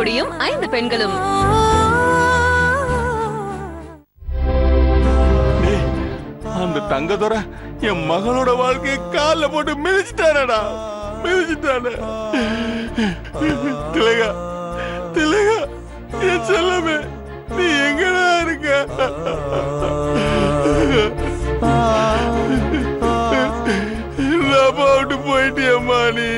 கொடியும் 5 பெண்களும். அந்த தங்கதோர என் மகனோட வாழ்க்கையை கால போட்டு மிதிச்சுட்டானடா, மிதிச்சுட்டான. திலகா, திலகா, என் செல்லமே, நீ எங்கடா இருக்க? நான் போட்டு போயிட்டியம்மா நீ.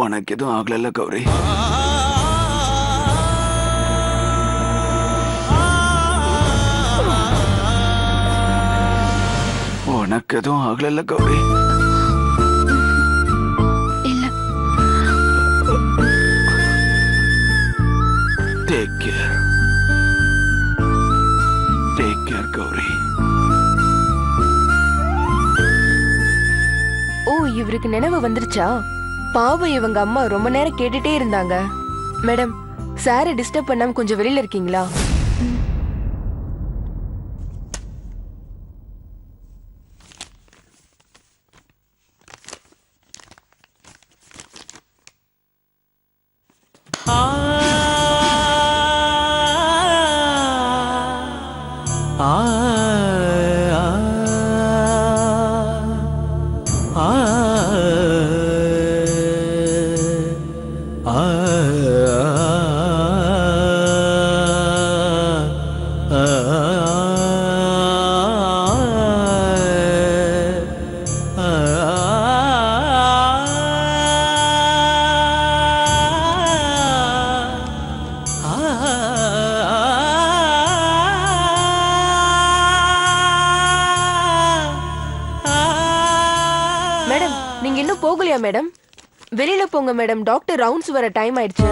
உனக்கு எதுவும் ஆகல கௌரி? உனக்கு எதுவும் ஆகல கௌரி? இல்ல. இவருக்கு நினைவு வந்துருச்சா? பாவம் இவங்க அம்மா ரொம்ப நேரம் கேட்டுட்டே இருந்தாங்க. மேடம், சாரை டிஸ்டர்ப் பண்ணாம கொஞ்சம் வெளியில இருக்கீங்களா? மேடம், நீங்க இன்னும் போகலையா மேடம்? வெளியில போங்க மேடம், டாக்டர் ரவுண்ட்ஸ் வர டைம் ஆயிடுச்சு.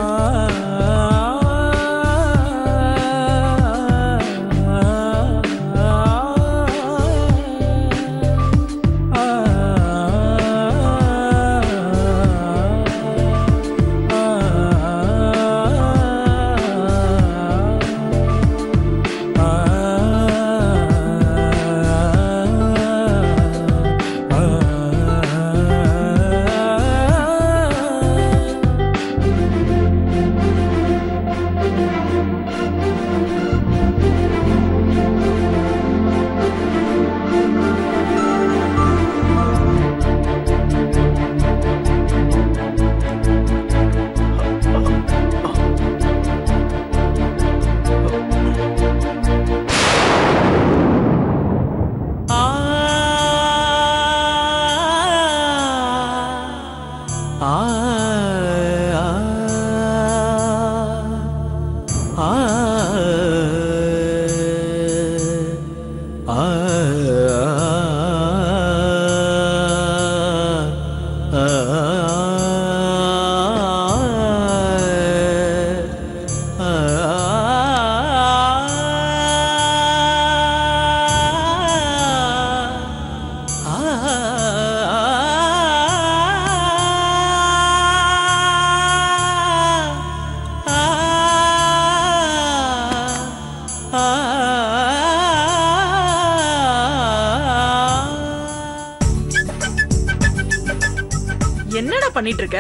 என்னடா பண்ணிட்டு இருக்க?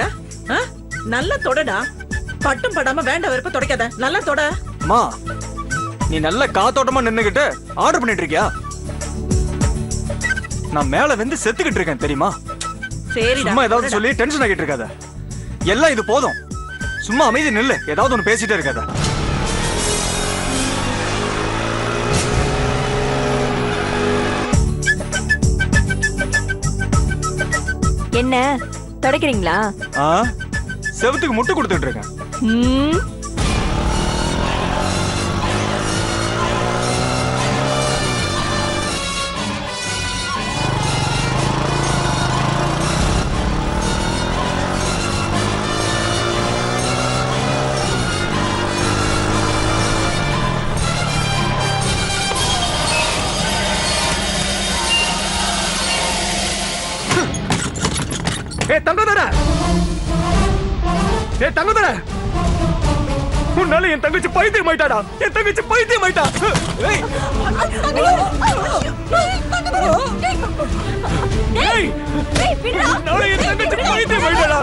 நல்லா தொடடா. பட்டும் படாம வேண்ட வெறுப்ப தொடக்காத. நல்லா தொட. அம்மா, நீ நல்ல காத்தோட்டமா நின்னுகிட்டு ஆர்டர் பண்ணிட்டு இருக்கியா? நான் மேல வந்து செத்துக்கிட்டு இருக்கேன் தெரியுமா? சரிடா. சும்மா ஏதாவது சொல்லி டென்ஷன் ஆகிட்டு இருக்காத. எல்லாம் இது போதும். சும்மா அமைதி நில்லு. ஏதாவது ஒண்ணு பேசிட்டே இருக்காத. என்ன தொடக்கிறீங்களா? செவத்துக்கு முட்டு கொடுத்துட்டு இருக்கேன். தங்கதர, உன்னால என் தங்கச்சி பைத்தியம் ஆயிட்டாடா. என் தங்கச்சி பைத்தியம் ஆயிட்டா. உன்னால என் தங்கச்சி பைத்தியம் ஆயிட்டாடா.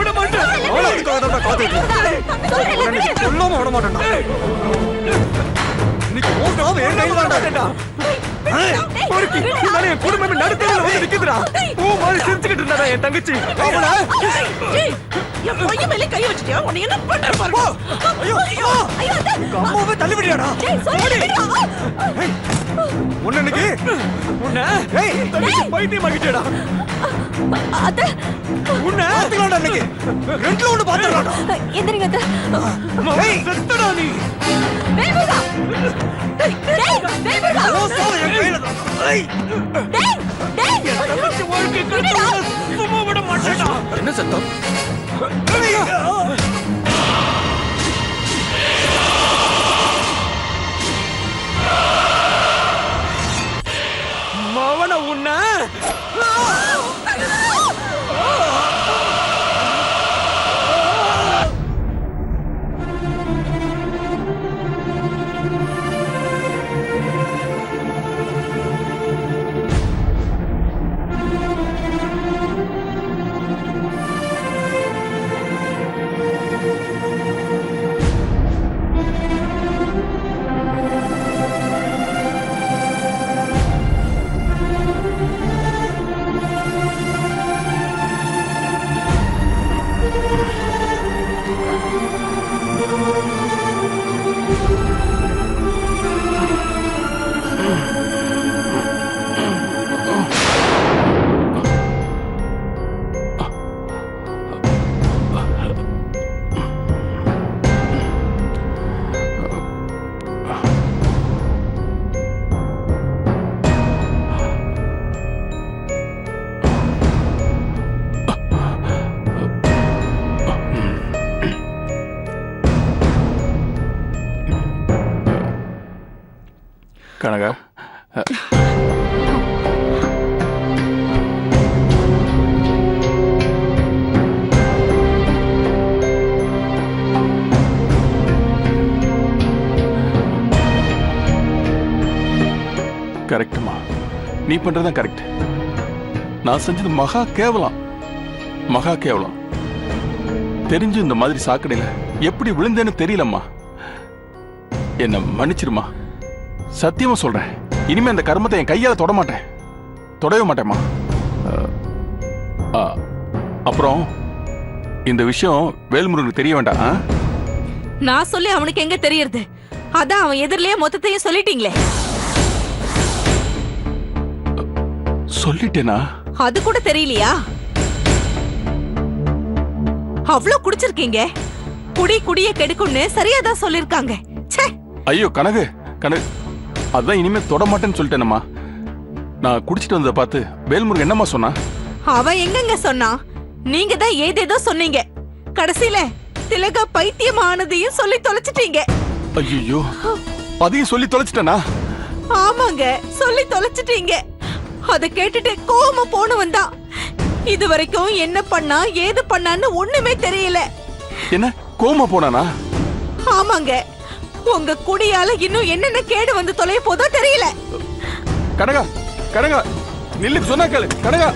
விட மாட்டேன். சொல்லாம விட மாட்டேன். இன்னைக்கு ஓட்டாம என் கையில் தான்டா. என் குடும்பம் நடுத்தல வந்து நிக்குதுடா. ஓ மாதிரி சிரிச்சுக்கிட்டு இருந்தாடா என் தங்கச்சி. என் பையன் மேல கை வச்சிட்டியா? உன்னை என்ன பண்ற பாரு. ஐயோ ஐயோ, உங்க அம்மாவை தள்ளி விடியாடா. உன்ன இன்னைக்கு உன்ன தங்கச்சி பைத்தியம் ஆகிட்டேடா. அத உன்ன பாத்துக்கலாம்டா. இன்னைக்கு ரெண்டுல ஒண்ணு பாத்துக்கலாம்டா. எந்திரிங்க அத்த. ஏய் செத்துடா நீ. வேல்முருகா, டேய் வேல்முருகா, ஓசோ என் கையில தான். ஏய் டேய் என் தங்கச்சி வாழ்க்கை கெடுத்துடா. சும்மா விட மாட்டேடா. என்ன சத்தம்? மவன உன்ன கனகா, கரெக்டுமா, நீ பண்றதுதான் கரெக்ட். நான் செஞ்சது மகா கேவலம், மகா கேவலம். தெரிஞ்சு இந்த மாதிரி சாக்கடையில எப்படி விழுந்தேன்னு தெரியலம்மா. என்ன மன்னிச்சிருமா, சத்தியமா சொல்றேன். இனிமே அந்த கர்மத்தை என் கையால தொட மாட்டேன், தொடவே மாட்டேம்மா. அப்புறம் இந்த விஷயம் வேல்முருகனுக்கு தெரிய வேண்டாம். நான் சொல்லி அவனுக்கு எங்க தெரியறது? அதான் அவன் எதிரிலேயே மொத்தத்தையும் சொல்லிட்டீங்களே. சொல்லிட்டேனா? அது கூட தெரியலையா? அவ்ளோ குடிச்சிருக்கீங்க, குடி குடிய கெடுக்கும்னு சரியாதான் சொல்லிருக்காங்க. ஐயோ கனகு, கனகு, அதான் இனிமே தொட மாட்டேன்னு சொல்லிட்டேனம்மா. நான் குடிச்சிட்டு வந்ததை பார்த்து வேல்முருகன் என்னம்மா சொன்னா? அவன் எங்கங்க சொன்னா? நீங்க தான் ஏதேதோ சொன்னீங்க. கடைசியில திலகா பைத்தியமானதையும் சொல்லி தொலைச்சிட்டீங்க. ஐயோ, அதையும் சொல்லி தொலைச்சிட்டேனா? ஆமாங்க, சொல்லி தொலைச்சிட்டீங்க. அத கேட்டுட்டு கோவமா போனவன் தான். இது வரைக்கும் என்ன பண்ணா ஏது பண்ணான்னு ஒண்ணுமே தெரியல. என்ன கோமா போனானா? ஆமாங்க, உங்க குடியால இன்னும் என்னென்ன கேடு வந்து தொலைய போதோ தெரியல. கனகா, கனகா, நில்லுக்கு சொன்னா கேளு கனகா.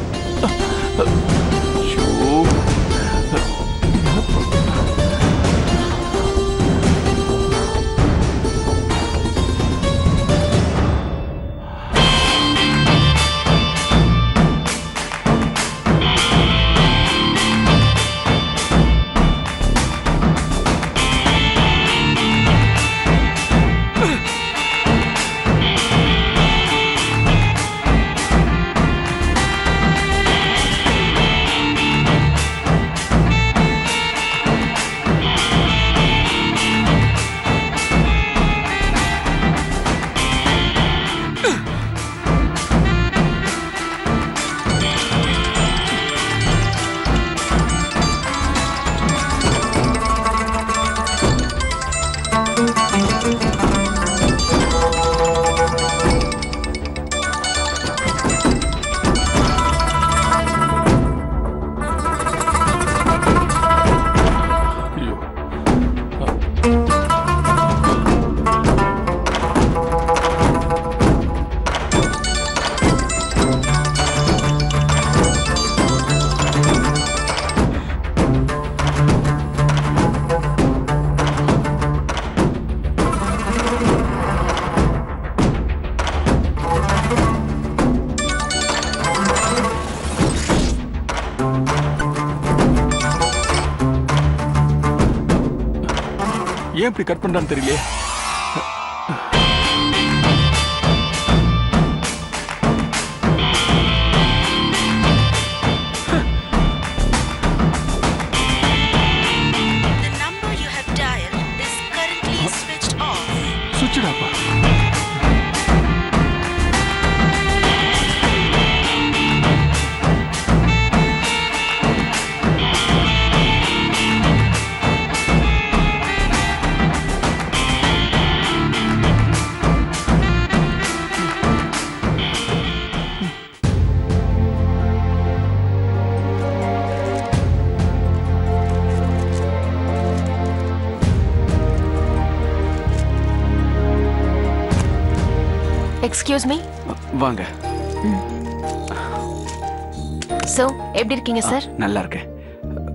ஏன் இப்படி கட் பண்றான்னு தெரியலையே. சுவிட்ச்டாப்பா. Excuse me. வாங்க. சோ எப்படி இருக்கீங்க சார்? நல்லா இருக்கேன்.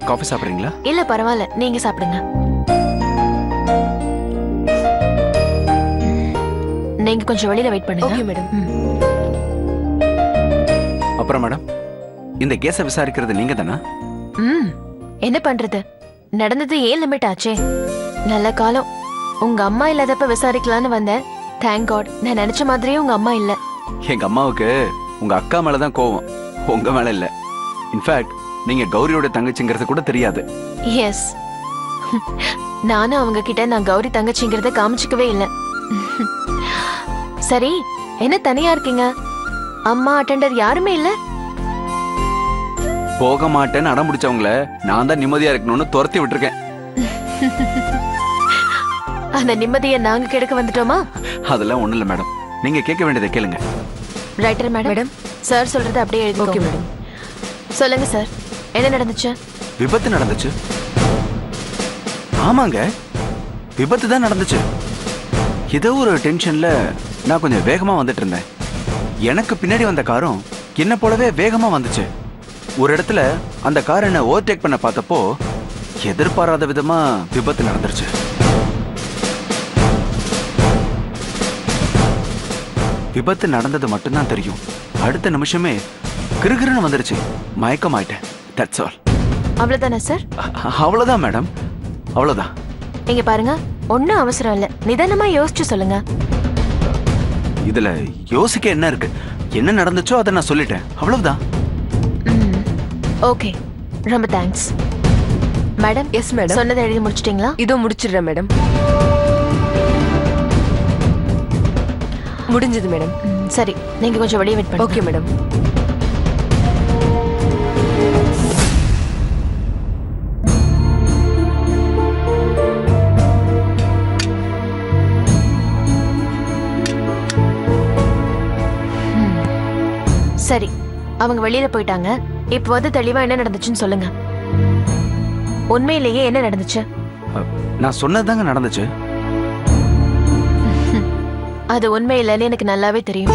காஃபி சாப்பிடுறீங்களா? இல்ல பரவாயில்ல, நீங்க சாப்பிடுங்க. நீங்க கொஞ்சம் வெளியில வெயிட் பண்ணுங்க. Okay madam. அப்புறம் மேடம், இந்த கேஸை விசாரிக்கிறது நீங்க தானா? என்ன பண்றது, நடந்தது ஏன் லிமிட் ஆச்சே. நல்ல காலம், உங்க அம்மா இல்லாதப்ப விசாரிக்கலான்னு வந்தேன். தேங்க் காட், நான் நினைச்ச மாதிரியே உங்க அம்மா இல்ல. எங்க அம்மாவுக்கு உங்க அக்கா மேலதான் கோவம், உங்க மேல இல்ல. இன்ஃபேக்ட் நீங்க கௌரியோட தங்கச்சிங்கிறது கூட தெரியாது. எஸ், நானும் அவங்க கிட்ட நான் கௌரி தங்கச்சிங்கிறத காமிச்சிக்கவே இல்லை. சரி, என்ன தனியா இருக்கீங்க? அம்மா அட்டெண்டர் யாருமே இல்ல? போக மாட்டேன்னு அடம் பிடிச்சவங்கள நான் தான் நிம்மதியா இருக்கணும்னு துரத்தி விட்டுருக்கேன். அந்த நிம்மதியை நாங்க கெடுக்க வந்துட்டோமா? அதெல்லாம் ஒண்ணு இல்ல மேடம். நீங்க கேட்க வேண்டியதை கேளுங்க. ரைட்டர் மேடம், சார் சொல்றது அப்படியே எழுதி. Okay madam. சொல்லுங்க சார், என்ன நடந்துச்சு? விபத்து நடந்துச்சு. ஆமாங்க, விபத்து தான் நடந்துச்சு. ஏதோ ஒரு டென்ஷன்ல நான் கொஞ்சம் வேகமா வந்துட்டு இருந்தேன். எனக்கு பின்னாடி வந்த காரும் என்ன போலவே வேகமா வந்துச்சு. ஒரு இடத்துல அந்த கார் என்ன ஓவர்டேக் பண்ண பார்த்தப்போ எதிர்பாராத விதமா விபத்து நடந்துருச்சு. விபத்து நடந்தது மட்டும்தான் தெரியும். அடுத்த நிமிஷமே கிறுகிறுன்னு வந்துருச்சு. மயக்கம் ஆயிட்டேன். That's all. அவ்வளவுதானே சார்? அவ்வளவுதான் மேடம், அவ்வளவுதான். இங்க பாருங்க, ஒன்னும் அவசரம் இல்ல, நிதானமா யோசிச்சு சொல்லுங்க. இதுல யோசிக்க என்ன இருக்கு? என்ன நடந்துச்சோ அதை நான் சொல்லிட்டேன், அவ்வளவுதான். ஓகே, ரொம்ப தேங்க்ஸ் மேடம். Yes madam. சொன்னதை எழுதி முடிச்சிட்டீங்களா? இதோ முடிச்சிடுறேன் மேடம். முடிஞ்சது மேடம். சரி, நீங்க கொஞ்சம் வெளியே வெயிட் பண்ணுங்க. Okay madam. சரி, அவங்க வெளியில போயிட்டாங்க. இப்போ வந்து தெளிவா என்ன நடந்துச்சுன்னு சொல்லுங்க. உண்மையிலேயே என்ன நடந்துச்சு? நான் சொன்னதுதாங்க நடந்துச்சு. அது உண்மை இல்லைன்னு எனக்கு நல்லாவே தெரியும்.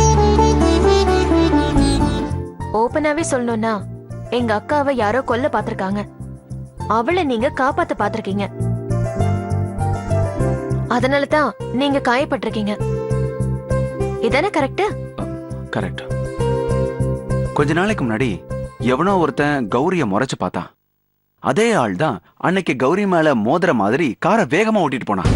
ஓபனாவே சொல்லணும்னா, எங்க அக்காவை யாரோ கொல்ல பாத்திருக்காங்க. அவளை நீங்க காப்பாத்த பாத்திருக்கீங்க. அதனாலதான் நீங்க காயப்பட்டிருக்கீங்க. இதானே கரெக்ட்? கரெக்ட். கொஞ்ச நாளைக்கு முன்னாடி எவனோ ஒருத்தன் கௌரிய முறைச்சு பார்த்தான். அதே ஆள் தான் அன்னைக்கு கௌரி மேல மோதிர மாதிரி காரை வேகமா ஓட்டிட்டு போனான்.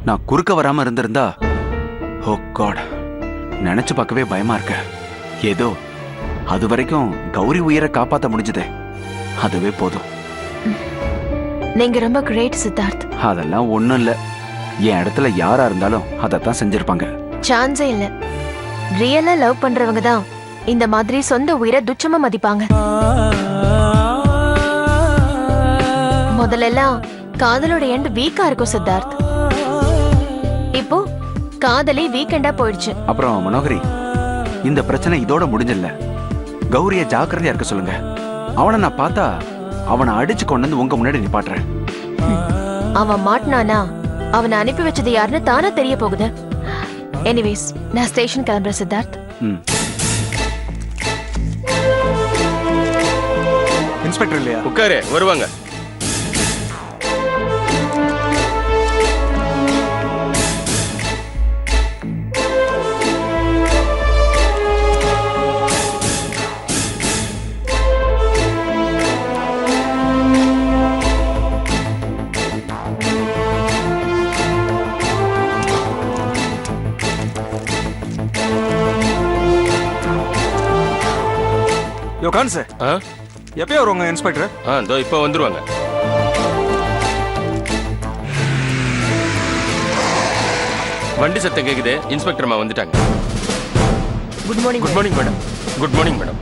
நான் குறுக்க வராம இருந்திருந்தா, ஓ காட், நினைச்சு பார்க்கவே பயமா இருக்க. ஏதோ அது வரைக்கும் கௌரி உயிரை காப்பாத்த முடிஞ்சதே, அதுவே போதும். நீங்க ரொம்ப கிரேட் சித்தார்த். அதெல்லாம் ஒண்ணும் இல்ல. என் இடத்துல யாரா இருந்தாலும் அதைத்தான் செஞ்சிருப்பாங்க. சான்ஸே இல்ல. ரியலா லவ் பண்றவங்க தான் இந்த மாதிரி சொந்த உயிரை துச்சமா மதிப்பாங்க. முதல்லலாம் காதலோட எண்ட் வீக்கா இருக்கும் சித்தார்த். இப்போ காதலி வீக்கெண்டா போயிடுச்சு. அப்புறம் மனோகரி, இந்த பிரச்சனை இதோட முடிஞ்சில்ல. கௌரிய ஜாக்கிரதையா இருக்க சொல்லுங்க. அவனை நான் பார்த்தா அவனை அடிச்சு கொண்டு வந்து உங்க முன்னாடி நிப்பாட்டுறேன். அவன் மாட்டினானா அவனை அனுப்பி வச்சது யாருன்னு தானே தெரிய போகுது. எனிவேஸ், நான் ஸ்டேஷன் கிளம்புறேன் சித்தார்த். இன்ஸ்பெக்டர் இல்லையா? உட்காரு, வருவாங்க. யோ கான் சார், எப்பயோ வருவாங்க இன்ஸ்பெக்டர்? இதோ இப்போ வந்துருவாங்க. வண்டி சத்தம் கேக்குது. இன்ஸ்பெக்டர் அம்மா வந்துட்டாங்க. Good morning. Good morning madam. Good morning madam.